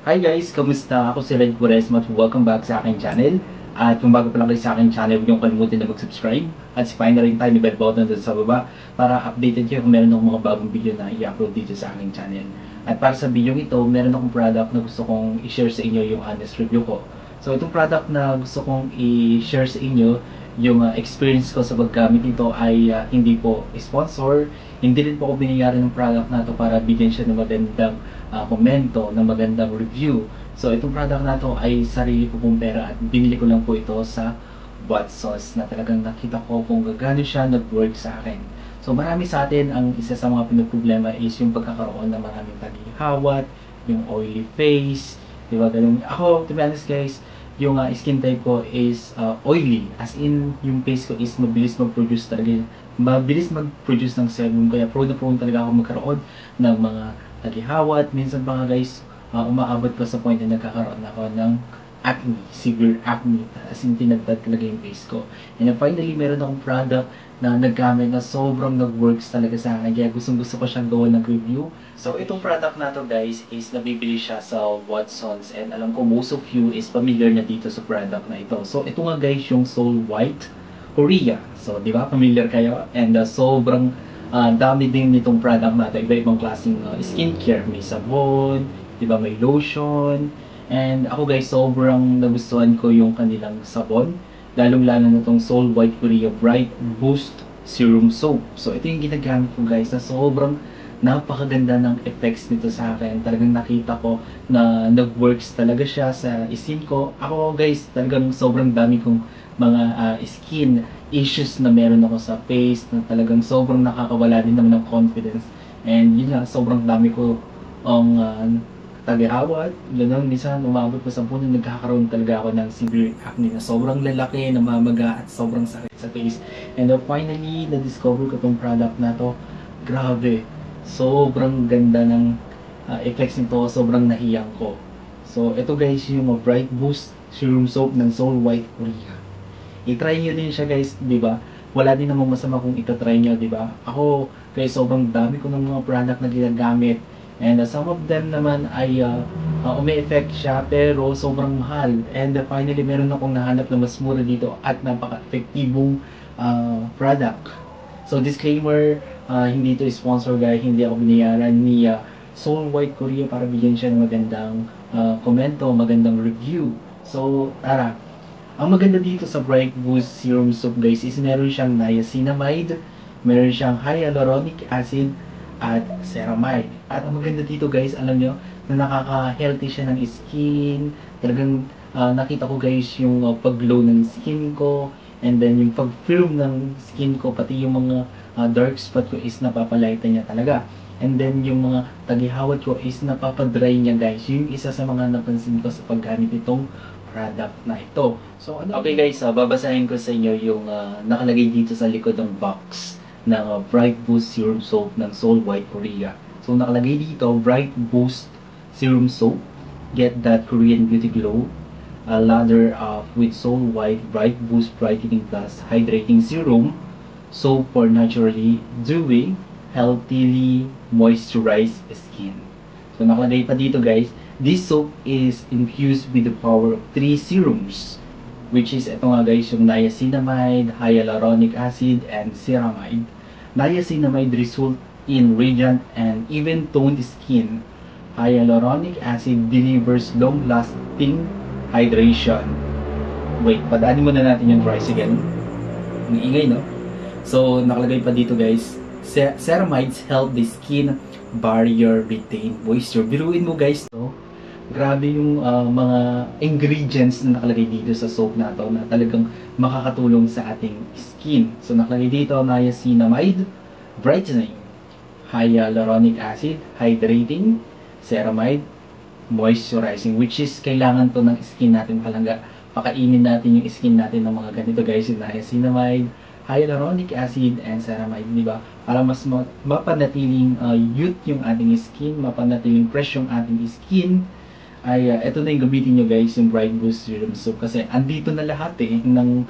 Hi guys! Kamusta? Ako si Red Quaresma at welcome back sa aking channel. At kung bago pa lang kayo sa aking channel, huwag niyong kalimutan na mag-subscribe. At sipahin na rin tayo ni bell button doon sa baba para updated kayo kung meron akong mga bagong video na i-upload dito sa aking channel. At para sa video ito, meron akong product na gusto kong i-share sa inyo yung honest review ko. So itong product na gusto kong i-share sa inyo, yung experience ko sa paggamit nito ay hindi po sponsor. Hindi rin po ako biniyaran ng product na to para bigyan siya ng magandang komento, ng magandang review. So itong product na to ay sarili ko pong pera at binili ko lang po ito sa Watsons na talagang nakita ko kung gaano siya nag-work sa akin. So marami sa atin, ang isa sa mga pinoproblema is yung pagkakaroon ng maraming tagihawat, yung oily face, di ba ganun. Ako, to be honest guys, yung skin type ko is oily, as in yung face ko is mabilis mag-produce talaga, mabilis mag-produce ng sebum, kaya prone na prone talaga ako magkaroon ng mga tagihawat. Minsan pa nga guys, umaabot pa sa point na nagkakaroon ako ng acne, severe acne, as in tinagtad talaga yung face ko. And then finally, meron akong product na naggamit na sobrang nag-works talaga sa akin, kaya gustong gusto ko siyang gawa ng review. So itong product na to guys is nabibili siya sa Watsons, and alam ko most of you is familiar na dito sa product na ito. So ito nga guys yung Soul White Korea. So di ba familiar kayo? And sobrang dami din nitong product na ito, iba-ibang klaseng skincare, may sabon, di ba, may lotion. And ako guys, sobrang nagustuhan ko yung kanilang sabon, lalong-lalo na itong Soul White Korea Bright Boost Serum Soap. So ito yung ginagamit ko guys, na sobrang napakaganda ng effects nito sa akin. Talagang nakita ko na nag-works talaga siya sa skin ko. Ako guys, talagang sobrang dami kong mga skin issues na meron ako sa face, na talagang sobrang nakakawala din naman ng confidence. And yun nga, sobrang dami ko ang tagihawat, gano'n. Minsan umabot pa sa punto nagkakaroon talaga ako ng severe acne na sobrang lalaki, namamaga at sobrang sakit sa face. And finally, na-discover ko tong product na to. Grabe, sobrang ganda ng effects nito, sobrang nahiyang ko. So ito guys yung Bright Boost Serum Soap ng Soul White Korea. I-try nyo din siya guys, di ba? Wala din namang masama kung ita-try nyo, di ba? Ako guys, sobrang dami ko ng mga product na ginagamit. And some of them naman ay umi-effect siya pero sobrang mahal. And finally, meron akong nahanap na mas mura dito at napaka-effektibong product. So disclaimer, hindi ito sponsor guys, hindi ako binayaran ni Soul White Korea para bigyan siya ng magandang komento, magandang review. So tara, ang maganda dito sa Bright Boost Serum Soap guys is meron siyang niacinamide, meron siyang hyaluronic acid, at ceramide. At ang maganda dito guys, alam nyo, na nakaka-healthy siya ng skin. Talagang nakita ko guys yung pag-glow ng skin ko, and then yung pag-firm ng skin ko, pati yung mga dark spot ko is napapalighten niya talaga. And then yung mga tagihawat ko is napapadry niya guys. Yung isa sa mga napansin ko sa paggamit itong product na ito. So okay guys, babasahin ko sa inyo yung nakalagay dito sa likod ng box ng Bright Boost Serum Soap ng Soul White Korea. So nakalagay dito, Bright Boost Serum Soap, get that Korean beauty glow, a lather with Soul White Bright Boost Brightening Plus Hydrating Serum, soap for naturally dewy, healthily moisturized skin. So nakalagay pa dito guys, this soap is infused with the power of 3 serums, which is ito nga guys, yung niacinamide, hyaluronic acid, and ceramide. Niacinamide result in radiant and even toned skin. Hyaluronic acid delivers long-lasting hydration. Wait, padaanin muna natin yung price again. Ang ingay, no? So, nakalagay pa dito guys, ceramides help the skin barrier retain moisture. Biruin mo guys, no? Grabe yung mga ingredients na nakalagay dito sa soap na to na talagang makakatulong sa ating skin. So nakalagay dito, niacinamide, brightening, hyaluronic acid, hydrating, ceramide, moisturizing, which is kailangan to ng skin natin palangga. Pakainin natin yung skin natin ng mga ganito guys, yung niacinamide, hyaluronic acid, and ceramide, di ba? Para mas mapanatiling youth yung ating skin, mapanatiling fresh yung ating skin, ay ito na yung gamitin nyo guys, yung Bright Boost Serum Soap, kasi andito na lahat ng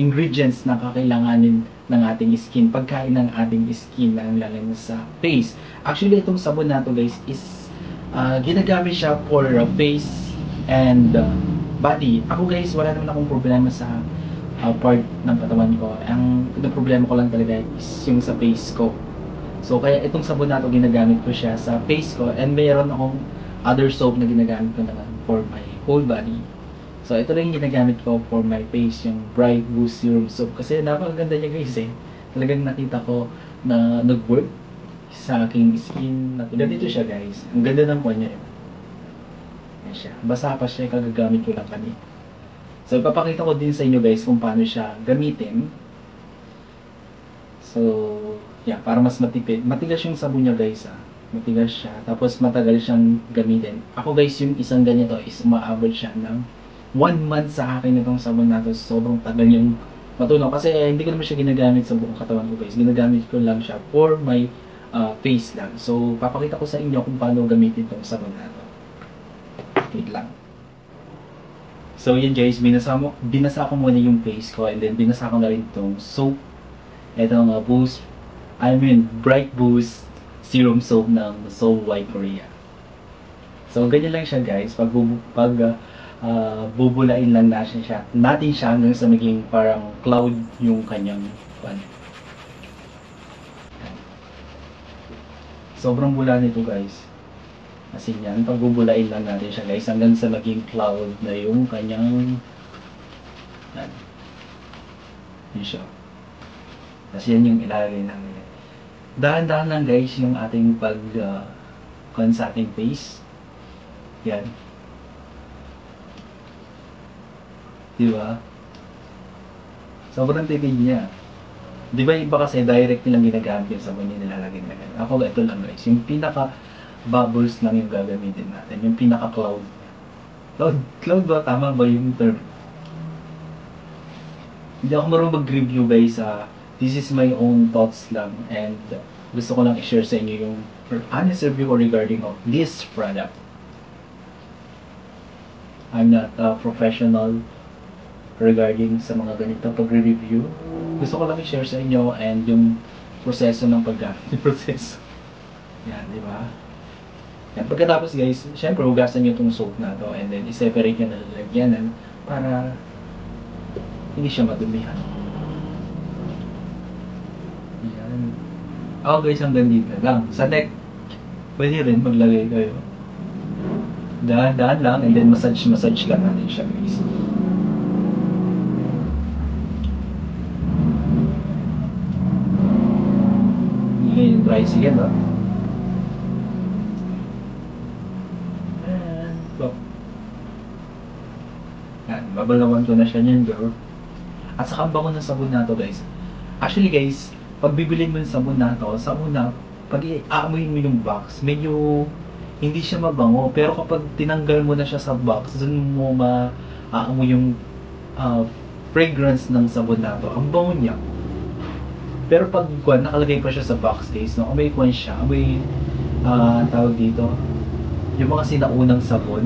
ingredients na kakailanganin ng ating skin, pagkain ng ating skin, lalo sa face. Actually, itong sabon na to guys is Ginagamit siya for face and body. Ako guys, wala naman akong problema sa part ng katawan ko. Ang problema ko lang talaga is yung sa face ko. So kaya itong sabon na to, ginagamit ko siya sa face ko, and mayroon akong other soap na ginagamit ko naman for my whole body. So ito lang yung ginagamit ko for my face, yung Bright Boost Serum Soap, kasi napakaganda niya guys eh. Talagang nakita ko na nag-work sa aking skin. Ganito siya guys, ang ganda ng kanya eh. Yan siya, basa pa siya, kagagamit ko lang kanina. So ipapakita ko din sa inyo guys kung paano siya gamitin. So yeah, para mas matipid. Matigas yung sabon niya guys ah. Matigas siya. Tapos matagal siyang gamitin. Ako guys, yung isang ganito is umaabot siya ng 1 month sa akin itong sabon na to. Sobrang tagal yung matunaw. Kasi hindi ko naman siya ginagamit sa buong katawan ko guys. Ginagamit ko lang siya for my face lang. So papakita ko sa inyo kung paano gamitin itong sabon na to. Wait lang. So yun guys, binasa ko muna yung face ko, and then binasa ko na rin itong soap. Itong Bright Boost Serum Soap ng So White Korea. So ganyan lang siya guys, bubulain lang natin siya hanggang sa maging parang cloud yung kanyang pan. Sobrang bula nito guys. Kasi yan, pagbubulain lang natin siya guys hanggang sa maging cloud na yung kanyang yun siya. Kasi yan yung ilalagay namin. Dahan-dahan lang guys yung ating sa ating face. Yan. Diba? Sobrang tipid niya. Diba iba kasi direct nilang ginagamit yung sabon yung nilalagay na ganyan. Ako ito lang guys, yung pinaka bubbles lang yung gagamitin natin. Yung pinaka cloud. Cloud ba? Tama ba yung term? Hindi ako marunong mag-review guys. This is my own thoughts lang, and gusto ko lang i-share sa inyo yung honest review regarding of this product. I'm not a professional regarding sa mga ganito pag-review. Gusto ko lang i-share sa inyo and yung proseso ng paggamit. Proseso. Yan, di ba? Yan. Pagkatapos guys, syempre hugasan nyo itong soap na to, and then i-separate nyo na lalagyanan para hindi siya madumihan. Yan. Ako guys, hanggang dito lang. Sa neck, pwede rin maglagay kayo. Dahan-dahan lang, and then massage lang natin siya guys. Ngayon yung dry again, no? Yan, babalawan ko na siya niyan, girl. At saka ang bango ng sabon na to guys. Actually guys, pag bibilin mo yung sabon na to, pag i-aamoy mo yung box, medyo hindi siya mabango. Pero kapag tinanggal mo na siya sa box, dun mo ma-aamoy yung fragrance ng sabon na to. Ang bango niya. Pero pag nakalagay pa siya sa box guys, no, amoy kwan siya, amoy tawag dito, yung mga sinaunang sabon.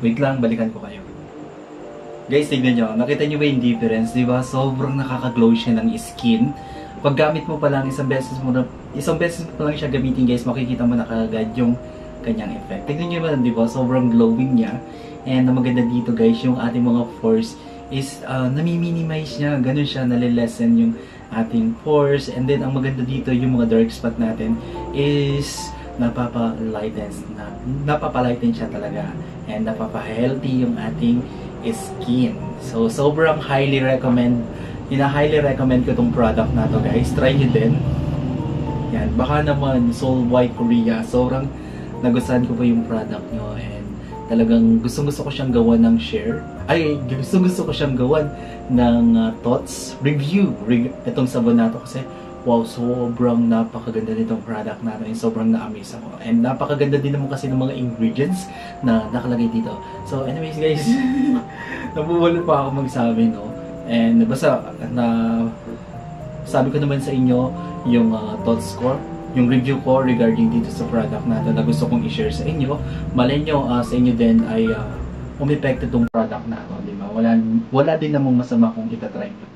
Wait lang, balikan ko kayo. Guys, tignan nyo. Nakita nyo ba yung difference? Diba? Sobrang nakaka-glow siya ng skin. Pag gamit mo pa lang, isang beses mo pa lang siya gamitin guys, makikita mo na kagad yung kanyang effect. Tignan nyo ba, diba? Sobrang glowing niya. And ang maganda dito guys, yung ating mga pores is nami-minimize niya. Ganun siya, nalilesen yung ating pores. And then, ang maganda dito, yung mga dark spot natin is napapalighten siya talaga. And napapa-healthy yung ating skin. So, sobrang highly recommend ko itong product na to guys. Try nyo din. Yan. Baka naman, So White Korea. Sobrang nagustuhan ko po yung product nyo. And talagang gustong-gusto ko siyang gawan ng share. Gustong-gusto ko siyang gawan ng thoughts, review. Itong sabon na to kasi wow, sobrang napakaganda nitong product natin. Sobrang na-amaze ako. And napakaganda din naman kasi ng mga ingredients na nakalagay dito. So anyways guys, nabubulo pa ako magsabi, no? And basta, sabi ko naman sa inyo yung thoughts ko, yung review ko regarding dito sa product natin na gusto kong i-share sa inyo. Malay nyo, sa inyo din ay umepekto itong product na to, di ba? Wala din namang masama kung itatry nyo.